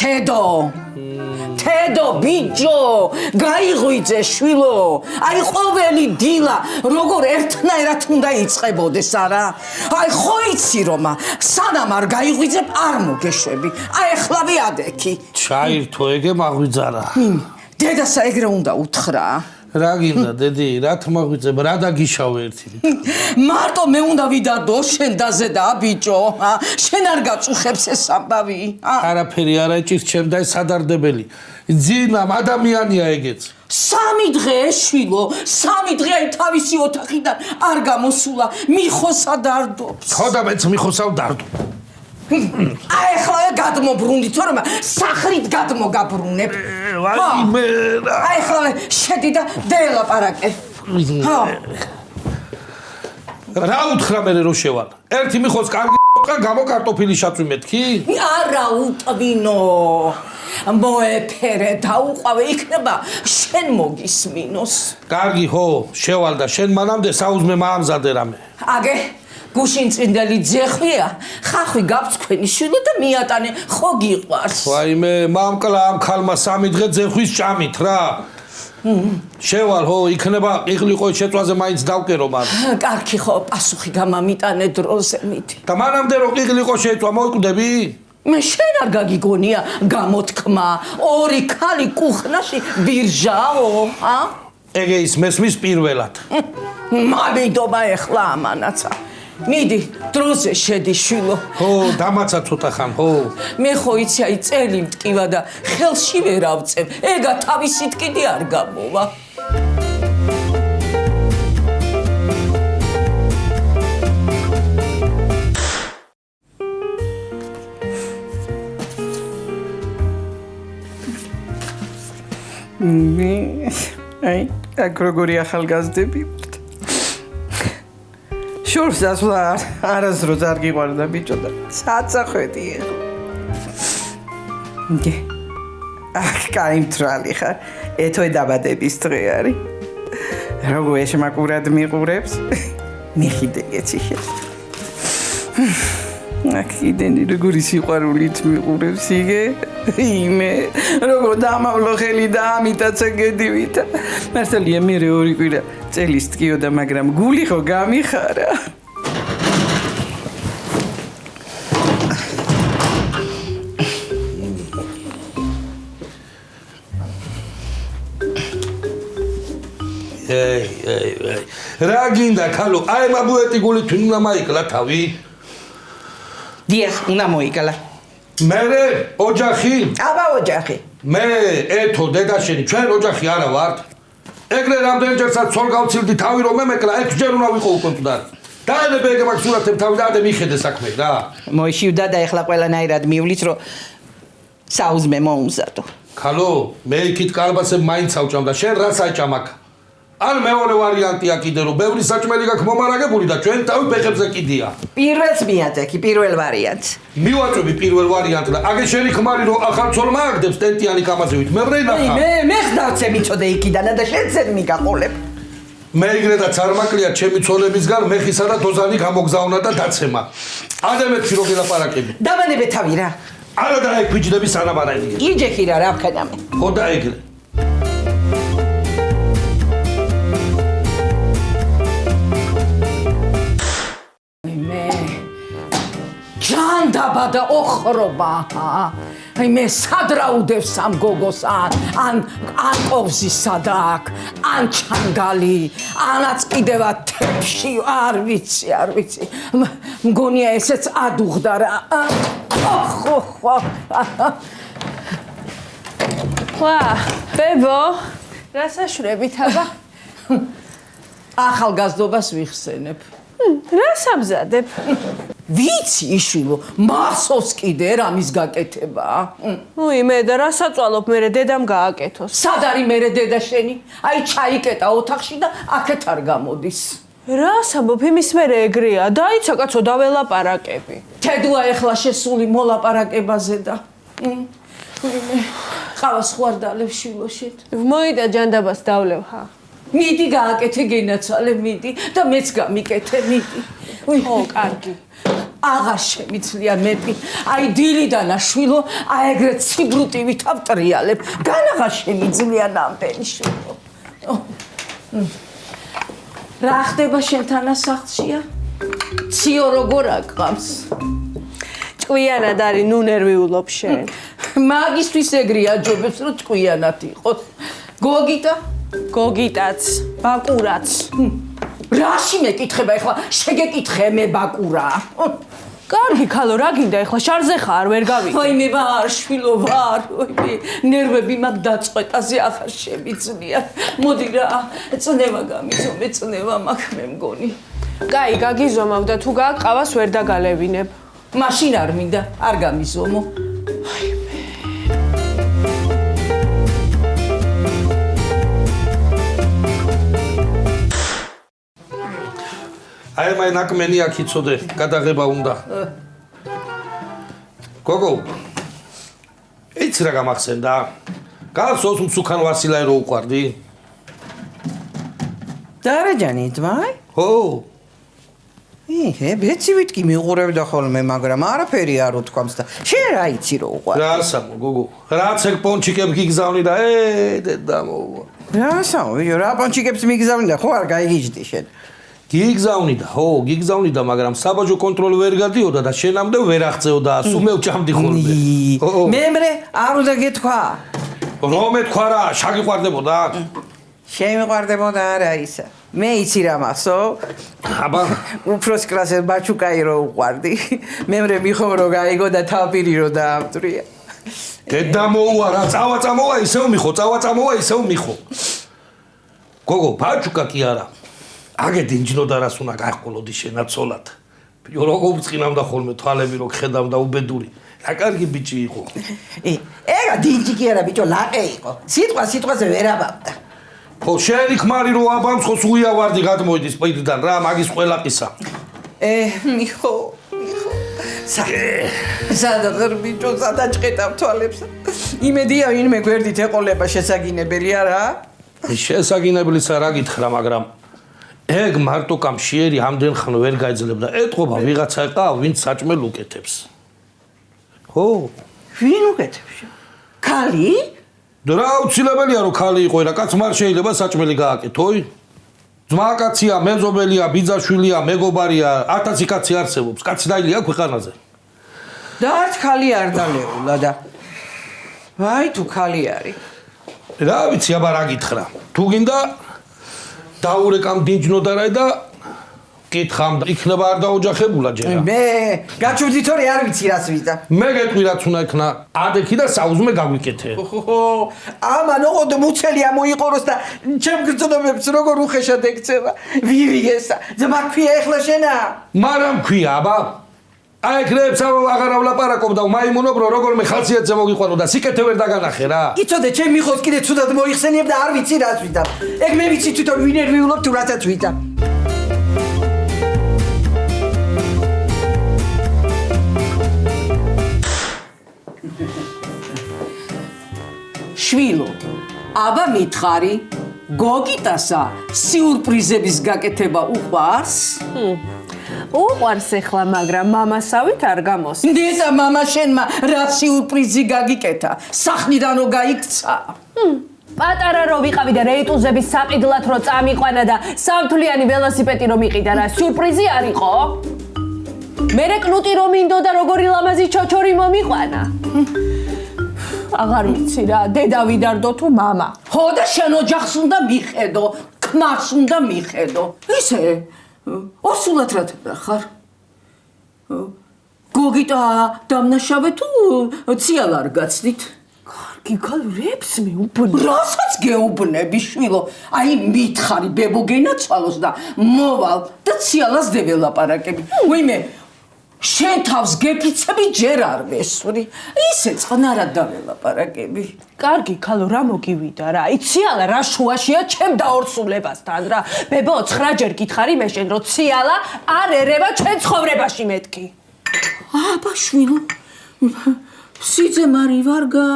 თედო ბიჭო გაიღვიძე შვილო აი ყოველი დილა როგორ ერთნაირად უნდა იწყებოდეს არა აი ხო იცი რომ სანამ არ გაიღვიძებ არ მოგეშვები აი ახლავე ადექი ჩაირთო ეგე მაღვიძარა დედასა ეგრე უნდა უთხრა რა გინდა დედი რა თმაღვიძებ რა დაგიშავე ერთი მარტო მე უნდა ვიდადო შენ დაზე და ბიჭო შენ არ გაწუხებს ეს ამბავი არაფერი არ ეჭირჩემ და ეს სადარდებელი ძინამ ადამიანია ეგეც 3 დღე შვილო 3 დღე აი თავისი ოთახიდან არ გამოსულა მიხოსა დარდობს ხო და მეც მიხოსავ დარდობ აი ახლა გადმობრუნდით რომ სახრით გადმოგაბრუნებ ვაიმე აი ახლა შედი და დელაპარაკე რა უთხრა მე რო შევალ ერთი მიხოს კარგი გამო კარტოფილი შაწვი მეთქი არა უტვინო მოეფერე დაუყვავე იქნება შენ მოგისმინოს კარგი ხო შევალ და შენ მანამდე საუზმე მაამზადე რამე აგე გუშინ წინდელი ძეხვია ხახვი გაფცქვენი შვილო და მიატანე ხო გიყვარს ვაიმე მამკლა ამ ქალმა 3 დღე ძეხვის ჭამით რა შევალ ხო იქნება იყლიყო შეწვაზე მაინც დავკერო მაგრამ კარგი ხო პასუხი გამამიტანე დროზე მიდი და მანამდე რო იყლიყო შეწვა მოიკვდები მე შენ არ გაგიგონია გამოთქმა ორი ქალი კუხნაში ბირჟაო ეგე ის მესმის პირველად მამიდობა ეხლა ამანაცა მიდი დროზე შედი შვილო ხო დამაცა ცოტა ხან ხო მე ხო იცი აი წელი მტკივა და ხელში ვერ ავწევ ეგა თავისით კიდე არ გამოვა აი აქ როგორი ახალგაზრდები შურს ასვლა არასდროს არ გიყვარდა ბიჭო და საწახვედი ეხლა აქ კაი მთრალი ხარ ეთოე დაბადების დღე არის როგორ ეშმაკურად მიყურებს მიხიდე ეციხე აქ იდენი როგორი სიყვარულით მიყურებს იგე იმე როგორ დამავლო ხელი და ამიტაცა გედივით მართალია მე ორი კვირა წელის ტკიოდა მაგრამ გული ხო გამიხარა რა გინდა ქალო აი მაბუეტი გული თვინ უნდა მაიკლა თავი დიახ უნდა მოიკლა მერე ოჯახი აბა ოჯახი მე ეთო დედაშენი ჩვენ ოჯახი არა ვართ ეგრე რამდენჯერსაც ცოლ გავცილდი თავი რომ მემეკლა 6 ჯერ უნდა ვიყო უკვე მკვდარი დაანებე ეგ მაგ სურათებ თავი და მიხედე საქმე რა მოიშივდა და ეხლა ყველანაირად მივლით რომ საუზმე მოუმზადო ქალო მე იქით კარბასებ მაინც ავჭამ და შენ რას აჭამ აქ ან მეორე ვარიანტია კიდე რომ ბევრი საჭმელი გაქვს მომარაგებული და ჩვენ თავი ფეხებზე კიდია პირველს მიაწექი პირველ ვარიანტს მივაწვევი პირველ ვარიანტს და აგე შენი ხმარი რომ ახალ ცოლმა აგდებს ტენტიანი კამაზევით მე ვრენახა მე ხდავცე მიწოდე იქიდან და შენცენ მიგაყოლებ მე იგრედაც არ მაკლია ჩემი ცოლებისგან მეხისა და დოზანი გამოგზავნა და დაცემა ადამიანში რო გელაპარაკები დამანებე თავი რა არა და ეგ ფიჯდები სანამ არ აიგე იჯექი რა ვქენამე ხო და ეგრე დაბადა ოხრობა აი მე სადრაუდევს ამ გოგოს ან ყოვზის სადაკ ან ჩანგალი ანაც კიდევა თებში არ ვიცი მგონია ესეც ადუღდა რა ხო ხვა ბებო რა საშურებით აბა ახალგაზრდობას ვიხსენებ რა სამზადებ ვიცი იშვილო მასოს კიდე რამის გაკეთება უი მე და რა საწვალობ მე დედამ გააკეთოს სად არის მე დედა შენი აი ჩაიკეტა ოთახში და აქეთ არ გამოდის რა სამბობ იმის მე ეგრეა დაიცა კაცო დაველაპარაკები თედუა ეხლა შესული მოლაპარაკებაზე და ყავას ხوارდალებ შილოშეთ მოიდა ჯანდაბას დავლევ ხა მიდი გააკეთე გენაცვალე მიდი და მეც გამიკეთე მიდი ხო კარგი აღარ შემიძლია მეფი აი დილიდანა შვილო აი ეგრე ციბრუტივით ავტრიალებ განაღარ შემიძლია ნამდვილი შვილო რა ხდება შენთან ასახშია ციო როგორ აკყავს ჭკვიანად არის ნუ ნერვიულობ შენ მაგისტვის ეგრე აჯობებს რომ ჭკვიანად იყოს გოგიტაც ბაკურაც რაში მეკითხება ეხლა შეგეკითხე მე ბაკურა კარგი ქალო რა გინდა ეხლა შარზე ხარ ვერ გავიგე აი მე ვარ შვილო ვარ ой ნერვები მაგ დაწყვეტაზე ახარ შემიძლია მოდი რა წნევა გამიზო მე წნევა მაგ მე მგონი კაი გაგიზომავ და თუ გააყავას ვერ დაგალევინებ მაშინ არ მინდა არ გამიზომო აი მაი ნაკმენი აქ იცოდე გადაღება უნდა გოგო იცი რა გამახსენდა გახსოვს მსუქან ვასილაი რო უყვარდი დარეჯანი ძმაი ხო ბეცივით კი მიყურებდა ხოლმე მაგრამ არაფერი არ უთქვამს და შენ რა იცი რო უყვარ რა სამო გოგო რაც ეგ პონჩიკებს გიგზავნი და დედა მოვა რა სამო რა პონჩიკებს მიგზავნი და ხო არ გაიგიჯდი შენ გიგზავნიდა ხო გიგზავნიდა მაგრამ საბაჟო კონტროლი ვერ გადიოდა და შენამდე ვერ აღწეოდა სუმე ვჭამდი ხოლმე მემრე არ უნდა გეთქვა რომ ეთქვა რა შაგიყვარდებოდა შემიყვარდებოდა არა ისა მე იცი რა მასო აბა უფროს კლასის ბაჩუკაი რო უყვარდი მემრე მიხომ რო გაიგო და თავპირი რო დაამტრია დედა მოუვა რა წავა ისევ მიხო გოგო ბაჩუკა კი არა აგეთ ინჯნოდა რას უნდა გაყოლოდი შენაცოლად როგორ ბრწყინავდა ხოლმე თვალები რო ხედავდა უბედური რა კარგი ბიჭი იყო ეგა დინჯი კი არა ბიჭო ლაყე იყო სიტყვაზე ვერ აბავდა ხო შენი ქმარი რო აბამს ხო სუია ვარდი გადმოიდის პირიდან რა მაგის ყველაყისა მიხო სადღარ ბიჭო სადაჭყეთავ თვალებს იმედია ვინმე გვერდით ეყოლება შესაგინებელი არა შესაგინებლისა რა გითხრა მაგრამ ეგ მარტო კამშიერი ამდენ ხან ვერ გაიძლებდა ეთყობა ვიღაცა ეყავ ვინც საჭმელ უკეთებს ხო ვინ უკეთებს ქალი და რა უცილებელია რომ ქალი იყო რა კაც მარ შეიძლება საჭმელი გააკეთოი ძმაკაცია მეზობელია ბიძაშვილია მეგობარია 1000 კაცი არსებობს კაცი დაილია ქვეყანაზე და არც ქალი არ დალეულა და ვაი თუ ქალი არის რა ვიცი აბა რა გითხრა თუ გინდა დაურეკამ დინჯნოდარაი და კითხამ იქნება არ დაოჯახებულა ჯერა მე გაჩვდით თორე არ ვიცი რას ვიდა მე გეტყვი რაც უნდა იქნა ადექი და საუზმე გაგვიკეთე ამან ოღონდ მუცელი ამოიყოროს და ჩემ გრძნობებს როგორ უხეშად ექცევა ვირიესა ძმა ქვია ეხლა შენა მარამ ქვია აბა აი კრებს აღარ ვლაპარაკობ და მაიმუნობ რომ როგორმე ხალხიათზე მოგიყვანო და სიკეთე ვერ დაგანახე რა იცოდე ჩემ მიხოს კიდე ცუდად მოიხსენიებ და არ ვიცი რას ვიდა ეგ მე ვიცი თვითონ ვინ ერვიულობ თუ რასაც ვიდა შვილო აბა მითხარი გოგიტასა სიურპრიზების გაკეთება უყვარს უყვარს ეხლა მაგრამ მამასავით არ გამოსწევს დედა მამა შენმა რა სიურპრიზი გაგიკეთა სახლიდან რო გაიქცა პატარა რო ვიყავი და რეიტუზების საყიდლად რო წამიყვანა და სამთვლიანი ველოსიპედი რო მიყიდა რა სიურპრიზი არ იყო მერე კნუტი რო მინდოდა როგორი ლამაზი ჩოჩორი მომიყვანა აღარ ვიცი რა დედა ვიდარდო თუ მამა ხო და შენ ოჯახს უნდა მიხედო ქმარს უნდა მიხედო ისე ორსულად რა ხარ გოგიტა დამნაშავე თუ ციალ არ გაცდით კარგი გალვრებს მეუბნე რასაც გეუბნები შვილო აი მითხარი ბებო გენაცვალოს და მოვალ და ციალას დეველაპარაკები ვიმე შენ თავს გეფიცები ჯერ არ ვესვრი ისე წყნარად დაველაპარაკები კარგი ქალო რა მოგივიდა რა ციალა რა შუაშია ჩემ დაორსულებასთან რა ბებო 9 ჯერ გითხარი მე შენ რომ ციალა არ ერევა ჩვენ ცხოვრებაში მეთქი აბა შვილო სიძე მარი ვარგა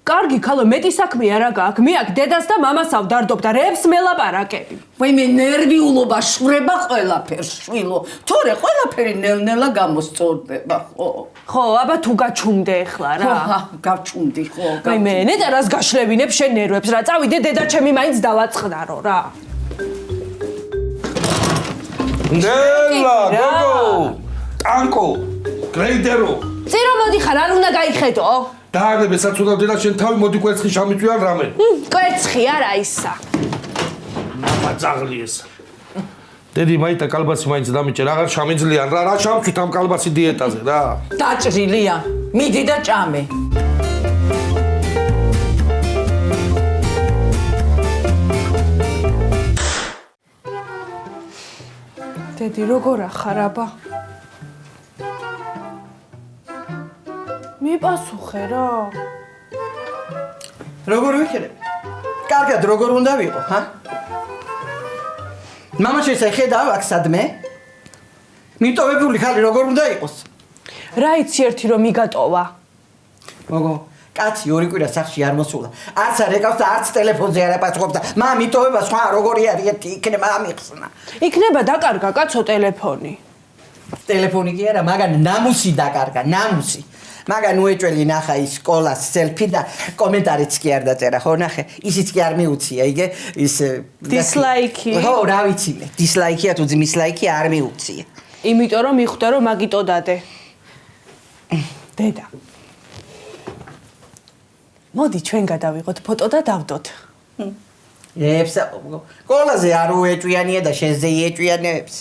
კარგი ქალო, მეტი საქმე არა გაქვს. მე აქ დედას და მამას ავდარდობ და რებს მელაპარაკები. ვაიმე ნერვიულობა შვრება ყველაფერს, შვილო. თორე ყველაფერი ნელ-ნელა გამოსწორდება, ხო? ხო, აბა თუ გაჩუმდე ახლა რა. ხო, გავჩუმდი, ხო. ვაიმე, ნეტა რას გაშლევინებ შენ ნერვებს რა. წავიდე დედა ჩემი მაინც დავაწყნარო რა. ნელა, გოგო, ტანკო, გრეიდერო. წირო მოდიხარ, არ უნდა გაიხედო. დააგდებ ესაც უდავდე და შენ თავი მოდი კვერცხი შამიწვიან რამე. კვერცხი არა ისა. მამაძაღლი ეს. დედი მაიტა კალბასი მაინც დამიჭე, აღარ შამიძლიან რა, რა შამჩვით ამ კალბასი დიეტაზე რა. დაჭრილია. მიდი და ჭამე. დედი როგორ ახარ აბა? მიპასუხე რა. როგორ ვიქნები? კარგად როგორ უნდა ვიყო, ჰა? მამა შეხედავ აქ სადმე? მიტოვებული ხალი როგორ უნდა იყოს? რა იცი ერთი რომ მიგატოვა? გოგო, კაცი ორი კვირა სახში არ მოსულა. არც არ ეკავს და არც ტელეფონზე არ აპასუხობს და მამა მიტოვება სხვა როგორი არის ერთი იქნება ამიხსნა. იქნება დაკარგა კაცო ტელეფონი. ტელეფონი კი არა, მაგან ნამუსი დაკარგა, ნამუსი. მაგან უეჭველი ნახა ის სკოლას სელფი და კომენტარიც კი არ დაწერა, ხო ნახე? ისიც კი არ მიუცია, იგე? ის დისლაიკი. ხო, რა ვიცი მე. დისლაიკია თუ ძმის ლაიკი არ მიუცია. იმიტომ რომ მიხვდა რომ მაგიტო დადე. დედა. მოდი ჩვენ გადავიღოთ ფოტო და დავდოთ. სკოლაზე არ უეჭვიანია და შენზე იეჭვიანებს.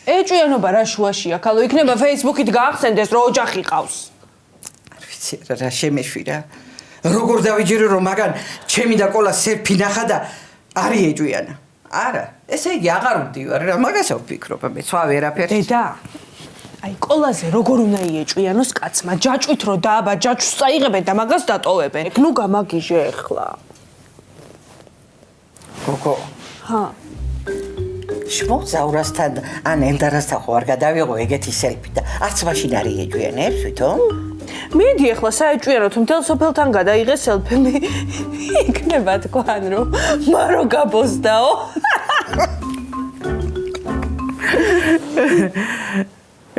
ეჭვიანობა რა შუაშია, ქალო, იქნება Facebook-ით გაახსენდეს რომ ოჯახი ყავს. რა შემეშვი რა. როგორ დავიჯერო რომ მაგან ჩემი და ყოლა სერფი ნახა და არ იეჭვიანა. არა, ესე იგი აღარ ვდივარ რა, მაგასა ვფიქრობ, მე სხვა ვერაფერს. დედა. აი ყოლაზე როგორ უნდა იეჭვიანოს კაცმა, ჯაჭვით რო დააბა ჯაჭვს წაიღებენ და მაგას დატოვებენ. ნუ გამაგიჟე ახლა. გოგო. ჰა. შმოძაურასთან ან ელდარასთან ხო არ გადავიღო ეგეთი სელფი და არც მაშინ არ იეჭვიანებს ვითომ? მიდი ახლა საეჭვიანოთ მთელ სოფელთან გადაიღე სელფი. იქნება თქვან რომ მარო გაბოსდაო.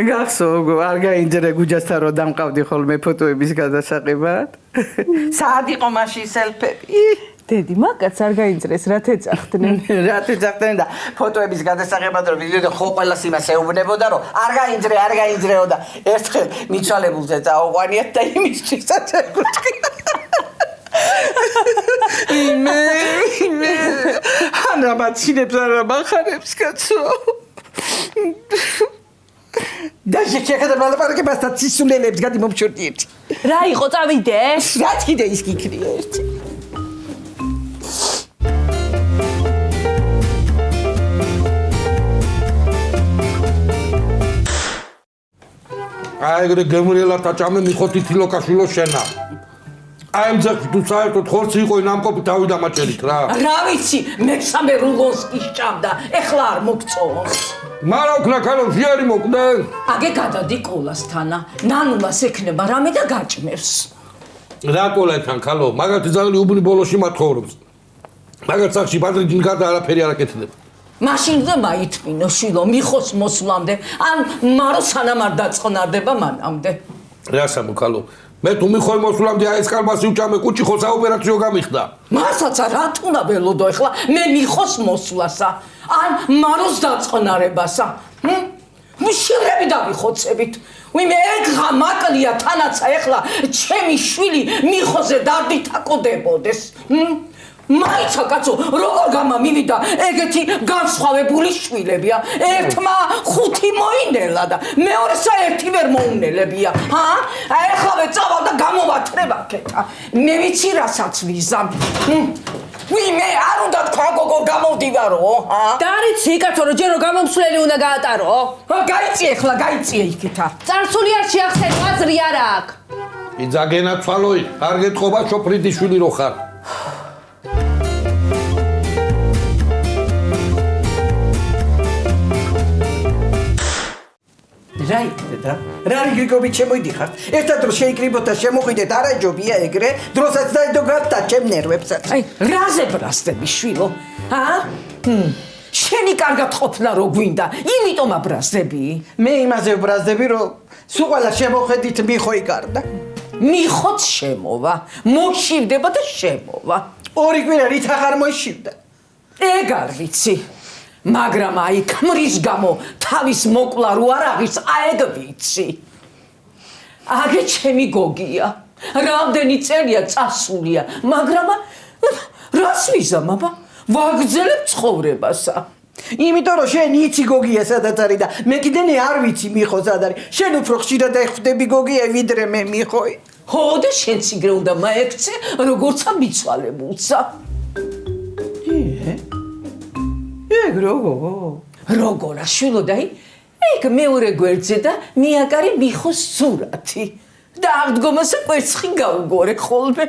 გახსოვ, არ გაინჯერე გუჯასთან რომ დამყავდი ხოლმე ფოტოების გადასაღებად? საათ იყო მაშინ სელფები? დედი, მაგაც არ გაინძრეს, რა თეძახდნენ. რა თეძახდნენ და ფოტოების გადასაღებად რომ ვიდეო ხო ყველას იმას ეუბნებოდა რომ არ გაინძრეო და ერთხელ მიცვალებულზე წაუყვანიათ და იმისთვისაც ეკუთვნი. იმე. ანა მაცინებს არა მახარებს კაცო. და შეხედა მალაპარაკებას და ცისულელებს გადი მომჩორდი ერთი. რა იყო წავიდე? რა კიდე ის გიქრია ერთი. აი ეგრე გემრიელათა ჭამე მიხოთი თილოკაშვილო შენა. აი მძეფ თუ საერთოდ ხორცი იყო ნამყოფი თავი დამაჭერით რა. რა ვიცი, მესამე რუგონსკის ჭამდა, ეხლა არ მოგწონს. მარა უქნა ქალო ჟიარი მოკვდე. აგე გადადი ყოლასთანა, ნანულას ექნება რამე და გაჭმევს. რა ყოლასთან ქალო, მაგათი ძაღლი უბნი ბოლოში მათხოვრობს. მაგათ სახში ბადრიჯინ გადა არაფერი არ აკეთდება. მაშინ და მაითმინო შილო მიხოს მოსვლამდე, ან მარო სანამ არ დაწყნარდება მანამდე. რა სამოქალო, მე თუ მიხოი მოსვლამდე აი ეს კალბასი უჭამე კუჭი ხო საოპერაციო გამიხდა. მასაც რა თუნა ველოდო ეხლა მე მიხოს მოსვლასა, ან მაროს დაწყნარებასა. მიშილები დავიხოცებით. ვიმე ეგღა მაკლია თანაცა ეხლა ჩემი შვილი მიხოზე დარდითაკოდებოდეს. მაიცა კაცო, როგორ გამამივიდა ეგეთი განსხვავებული შვილებია. ერთმა 5 მოინელა და მეორესა 1 ვერ მოუნელებია. ჰა? აი ეხლავე წავალ და გამოვათრება ქეთა. მე ვიცი რასაც ვიზამ. ვიმე არ უნდა თქვა გოგო გამოვდივარო, ჰა? დარიცი კაცო, რომ ჯერო გამომსვლელი უნდა გაატარო. გაიწიე ეხლა, გაიწიე იქეთა. წარსული არ შეახსენო, აზრი არ აქვს. იძაგენა თვალოი, არ გეთხოვა შოფრიდი შვილი რო ხარ. რა იქნება? რა რიგრიგობით შემოიდიხართ? ერთად რო შეიკრიბოთ და შემოყვიდეთ, არა ჯობია ეგრე, დროსაც დაიდო გახდა ჩემ ნერვებსაც. აი, რაზე ბრასდები შვილო? შენი კარგად ყოფნა რო გვინდა, იმიტომ აბრაზდები. მე იმაზე ვბრაზდები, რომ სულ ყველა შემოხედით მიხო იკარდა. მიხოც შემოვა, მოშივდება და შემოვა. ორი კვირა რით აღარ მოიშივდა. ეგ არ ვიცი. მაგრამ აი ქმრის გამო თავის მოკლა რო არ აღის, ეგ ვიცი. აგე ჩემი გოგია. რამდენი წელია წასულია, მაგრამ რას ვიზამაბა? ვაგრძელებ ცხოვრებასა. იმიტომ რომ შენ იცი გოგია სადაც არის და მე კიდენი არ ვიცი მიხო სად არის. შენ უფრო ხშირად ხვდები გოგია ვიდრე მე მიხოი. ხო და შენც იგრე უნდა მაექცე, როგორცა მიცვალებულსა. ეგ როგორა შვილო და ეგ მეორე გვერდზე და მიაკარი მიხოს სურათი. და აღდგომასა კვერცხი გაუგორე ხოლმე.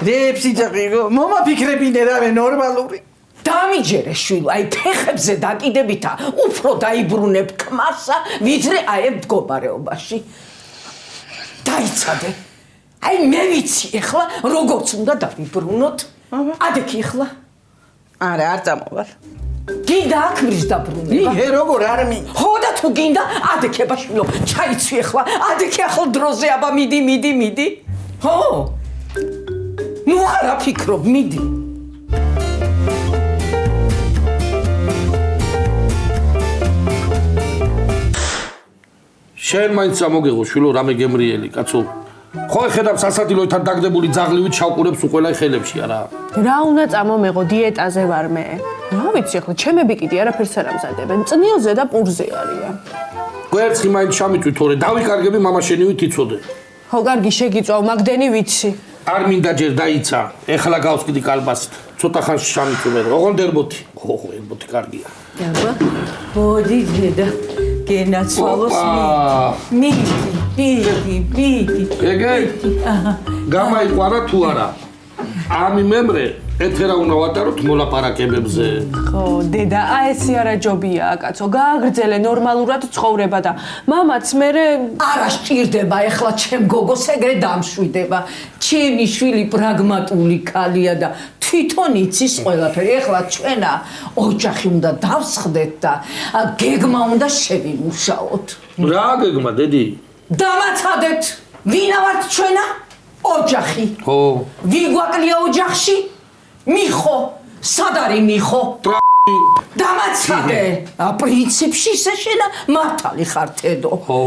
რეებში ძაღირო, მომაფიქრებინე რავე ნორმალური. დამიჯერე შვილო, აი ფეხებზე დაკიდებითა უფრო დაიბრუნებ ქმარსა, ვიდრე აი ამ მდგომარეობაში. დაიცადე. აი მე ვიცი ეხლა როგორც უნდა დავიბრუნოთ. ადექი ეხლა. არა, არ წამოვალ. გინდა აქმრის დაბრუნება. მე როგორ არ მი ხო და თუ გინდა ადექება შვილო, ჩაიცვი ეხლა. ადექი ახლა დროზე აბა მიდი. ხო? ნუ არა ფიქრობ, მიდი. შენ მაინც ამოგეღო შვილო რამე გემრიელი კაცო. ხო ხედავ სასადილოთან დაგდებული ძაღლივით ჩავყურებს უყველაი ხელებში არა. რა უნდა წამომეღო დიეტაზე ვარ მე. რა ვიცი ახლა ჩემები კიდე არაფერს არ ამზადებენ. წნილზე და პურზე არიან. კვერცხი მაინც შამიწვი თორე დავიკარგები მამა შენივით იცოდე. ხო კარგი შეგიწვავ მაგდენი ვიცი. არ მინდა ჯერ დაიცა. ეხლა გავსკიდი კალბასით. ცოტა ხანში შამიწვი. ოღონდ ერბოთი. ხო ერბოთი კარგია. აბა, მოდი დედა, გენაცვალოს მიდი. ეგე? გამაიყვარა თუ არა? ამი მემრე ეთერა უნდა ვატაროთ მოლაპარაკებებზე. ხო დედა აი ესე არა ჯობია კაცო გააგრძელე ნორმალურად ცხოვრება და მამაც მერე არა სჭირდება ეხლა ჩემ გოგოს ეგრე დამშვიდება. ჩემი შვილი პრაგმატული ქალია და თვითონ იცის ყველაფერი. ეხლა ჩვენა ოჯახი უნდა დავსხდეთ და გეგმა უნდა შევიმუშაოთ. რა გეგმა დედი? დამაცადეთ. ვინა ვართ ჩვენა? ოჯახი. ხო. ვიგვაკლია ოჯახში? მიხო. სად არის მიხო? დამაცადე. პრინციპში ისე შენა მართალი ხარ თედო. ხო.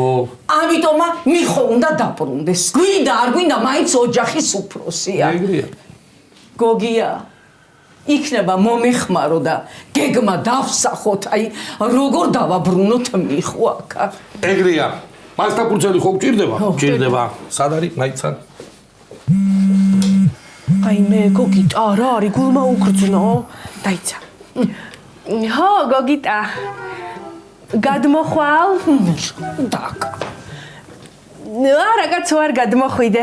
ამიტომ მიხო უნდა დაბრუნდეს. გვინდა არ გვინდა მაინც ოჯახის უფროსია. ეგრეა. გოგია იქნება მომეხმარო და გეგმა დავსახოთ. აი როგორ დავაბრუნოთ მიხო აქა. ეგრეა. პასტაპურცელი ხო გჭირდება? გჭირდება. სად არის მაიცან? აი მე გოგიტა რა არის გულმა უგრძნო დაიცა ხო გოგიტა გადმოხვალ დაკ არა კაცო არ გადმოხვიდე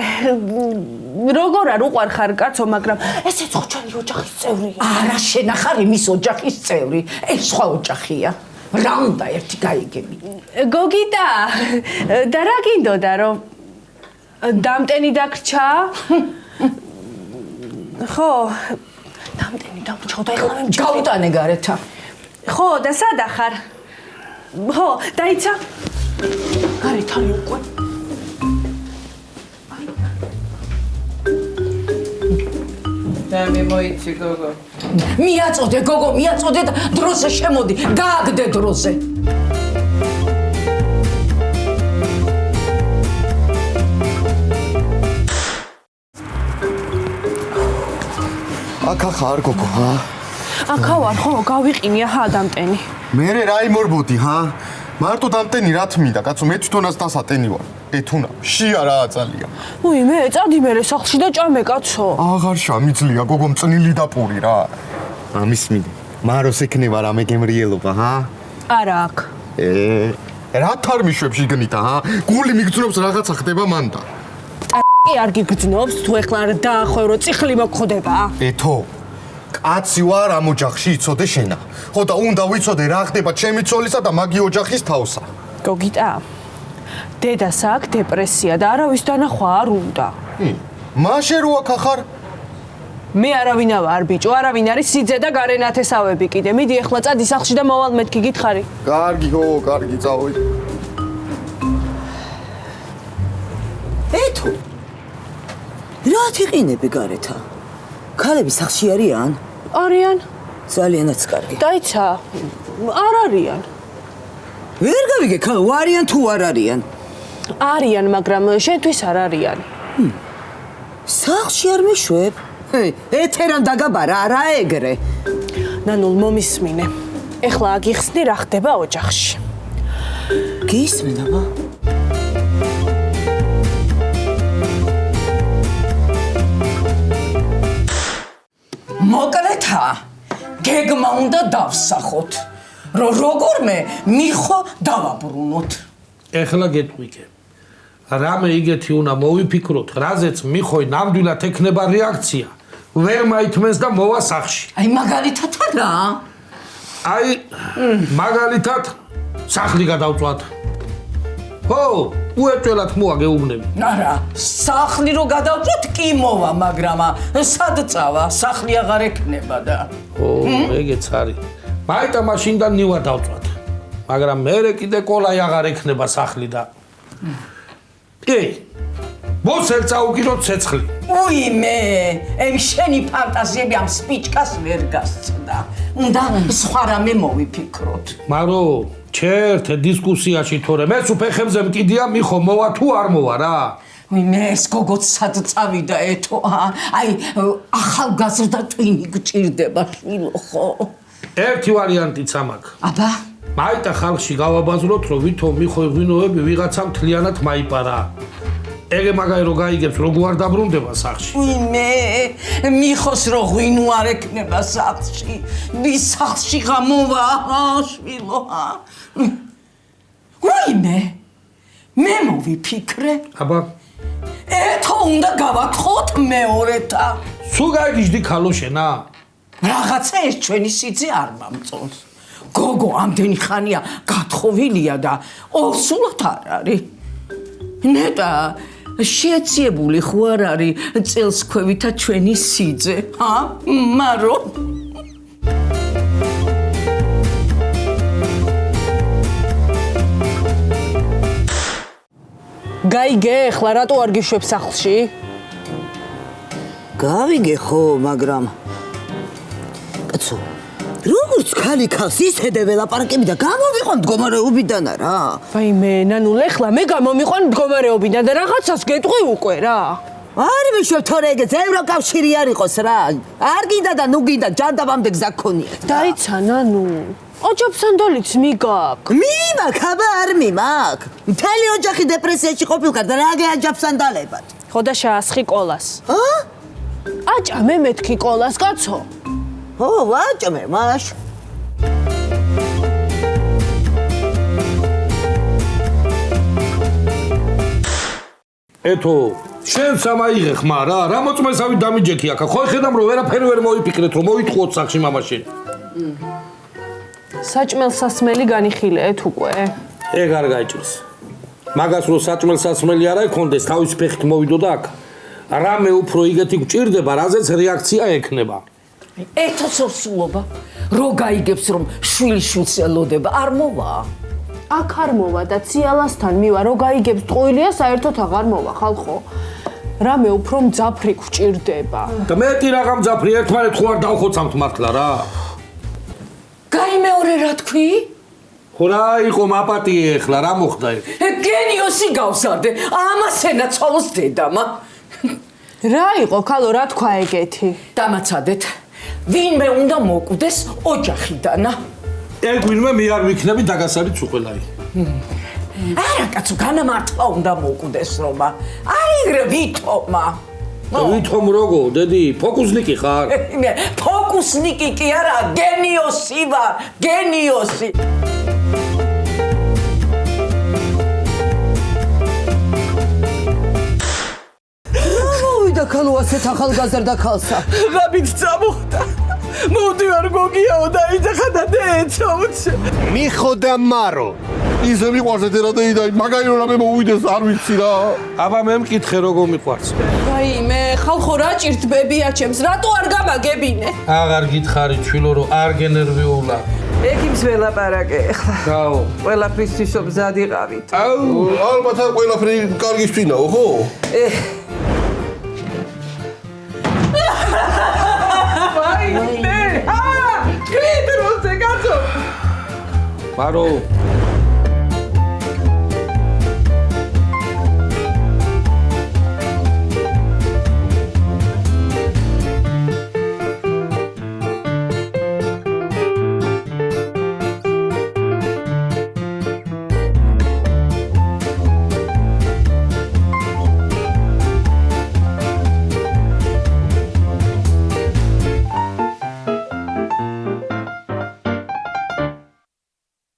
როგორ არ უყარხარ კაცო მაგრამ ესეც ხო ჩვენი ოჯახის წევრია არა შენახარ იმის ოჯახის წევრი ეს სხვა ოჯახია რა უნდა ერთი გაიგები გოგიტა და რა გინდოდა რომ დამტენი დაგრჩა ხო დამტენი დამრჩა და ეხლა მე გავიტანე გარეთა ხო და სად ახარ ხო დაიცა გარეთ არის უკვე და მე მოიცი გოგო მიაწოდე გოგო მიაწოდე და დროზე შემოდი გააგდე დროზე აქა ხარ გოგო ჰა? აქა ვარ ხო გავიყინე ჰა დამტენი მე რა იმორბოდი ჰა? მარტო დამტენი რა თმინდა კაცო მე თვითონაც დასატენი ვარ ეთუნა შია რა აწალია უი მე წადი მე სახლში და ჭამე კაცო აღარ შამიძლია გოგო მწნილი და პური რა ამის მინდა მაროს ეკნება რამე გემრიელობა ჰა? არა აქ რა თარმიშვებს იგნიტა ჰა? გული მიგძნობს რაღაცა ხდება მანდა კი არ გიგძნობს თუ ეხლა არ დაახვევრო წიხლი მოგხდება ეთო კაცი ვარ ამ ოჯახში იცოდე შენა ხო და უნდა ვიცოდე რა ხდება ჩემი ცოლისა და მაგი ოჯახის თავსა გოგიტა დედას აქვს დეპრესია და არავის დანახვა არ უნდა. მაშე რო აქ ახარ? მე არავინა ვარ ბიჭო, არავინ არის სიძე და გარენათესავები კიდე. მიდი ეხლა წადი სახლში და მოვალ მეთქი გითხარი. კარგი, ხო, კარგი, წავედი. ეთო რა თიყინები გარეთა? ქალები სახლში არიან? არიან? ძალიანაც კარგი. დაიცა, არ არიან. ვერ გავიგე ქალ არიან თუ არ არიან? არიან, მაგრამ შენთვის არ არიან. სახლში არ მეშვებ? ეთერან დაგაბარა არა ეგრე. ნანულ მომისმინე. ეხლა აგიხსნი რა ხდება ოჯახში. გისმენ აბა? მოკლეთა გეგმა უნდა დავსახოთ, რომ როგორმე მიხო დავაბრუნოთ. ეხლა გეტყვიკე. რამე იგეთი უნდა მოვიფიქროთ, რაზეც მიხოი ნამდვილად ექნება რეაქცია. ვერ მაითმენს და მოვა სახლში. აი მაგალითად რა? აი მაგალითად სახლი გადავწვათ. ხო, უეჭველად მოა გეუბნები. არა, სახლი რო გადავწვოთ კი მოვა, მაგრამ სად წავა? სახლი აღარ ექნება და. ო, ეგეც არის. მაიტა მაშინდან ნივა დავწვათ. მაგრამ მერე კიდე კოლაი აღარ ექნება სახლი და მოსელ წაუგიროთ ცეცხლი. უიმე, ემ შენი ფანტაზიები ამ სპიჩკას ვერ გასცდა. უნდა სხვა რამე მოვიფიქროთ. მარო, ჩერთ დისკუსიაში თორე მეც უფეხებზე მკიდია მიხო მოვა თუ არ მოვა რა. უიმე, ეს გოგოც სად წავიდა ეთო? აი, ახალგაზრდა ტვინი გჭირდება შვილო ხო? ერთი ვარიანტიც ამაქვს. აბა, მაიტა ხალხში გავაბაზროთ, რომ ვითომ მიხო ღვინოები ვიღაცამ მთლიანად მაიპარა. ეგე მაგარი რო გაიგებს, როგორ არ დაბრუნდება სახლში. უიმე, მიხოს რო ღვინო არ ექნება სახლში. ვის სახლში გამოვა, შვილო? უიმე, მე მოვიფიქრე. აბა, ეთო უნდა გავათხოვოთ მეორეთა. სულ გაიგიჟდი ქალო შენა? რაღაცა ეს ჩვენი სიძე არ მომწონს. გოგო ამდენი ხანია გათხოვილია და ორსულად არ არის. ნეტა შეეციებული ხო არ არის წელს ქვევითა ჩვენი სიძე, მარო? გაიგე, ეხლა რატო არ გიშვებ სახლში? გავიგე ხო, მაგრამ კაცო, როგორც ქალი ქალს ისედე ველაპარაკები და გამოვიყვან მდგომარეობიდან რა. ვაიმე, ნანულ ეხლა მე გამომიყვან მდგომარეობიდან და რაღაცას გეტყვი უკვე რა. არ მეშვებ თორე ეგეც ევროკავშირი არ იყოს რა. არ გინდა და ნუ გინდა ჯანდაბამდე გზა გქონია. დაიცა, ნანუ. ოჯახსანდალიც მიგაკ. მიმაქ, აბა არ მიმაქ. მთელი ოჯახი დეპრესიაში ყოფილიყარ და რა გეაჯაფსანდალებად. ხო და შეასხი კოლას. აჭამე მეთქი კოლას, კაცო. ო, ვაჭამე, მაშ. ეთო, შენ სამაიღე ხმა რა, რა მოწმესავი დამიჯექი აქ. ხო ხედავ რომ ვერაფერი ვერ მოვიფიქრეთ, რომ მოიტყუოთ სახში მამაშენ. საჭმელ-სასმელი განიხილეთ უკვე. ეგ არ გაიჭირს. მაგას რო საჭმელ-სასმელი არა იქონდეს, თავის ფეხით მოვიდო და აქ. რამე უფრო იგეთი გჭირდება, რაზეც რეაქცია ექნება. ეთოს ორსულობა, რო გაიგებს რომ შვილი შვილს ელოდება, არ მოვა. აქ არ მოვა და ციალასთან მივა, რო გაიგებს ტყუილია, საერთოდ აღარ მოვა, ხალხო. რამე უფრო მძაფრი გჭირდება. და მეტი რაღა მძაფრი ერთმანეთ ხო არ დავხოცავთ მართლა რა. გაიმეორე რა თქვი? ხო რა იყო მაპატიე ეხლა, რა მოხდა ეგ? გენიოსი გავსარდე, ამასენა ცოლოს დედამა. რა იყო, ქალო, რა თქვა ეგეთი? დამაცადეთ, ვინმე უნდა მოკვდეს ოჯახიდანა. ეგ ვინმე მე არ ვიქნები დაგასარით უყველარი. არა კაცო, განამართლა უნდა მოკვდეს რომა. აიღრე ვითომა. ვითომ როგორ, დედი, ფოკუსნიკი ხარ? ფოკუსნიკი კი არა, გენიოსი ვარ, გენიოსი. მოვიდა ქალო ასეთ ახალგაზრდა ქალსა. ღამით წამოხდა. მოვდივარ გოგიაო და იძახა და დეცავთ. მიხო და მარო ისე მიყვარს ეთერადეი და მაგარი რამე მოუვიდეს არ ვიცი რა. აბა მე მკითხე როგორ მიყვარს. რაიმე, ხალხო რა ჭირთბებია ჩემს, რატო არ გამაგებინე? აღარ გითხარი ჩვილო რომ არ გენერვიულა. ექიმს ველაპარაკე ახლა. გაო. ყველაფრისთვის მზად იყავით. ალბათ არ ყველაფერი კარგის წინაო, ხო? ვაიმე! ტვიტეროზე კაცო! მარო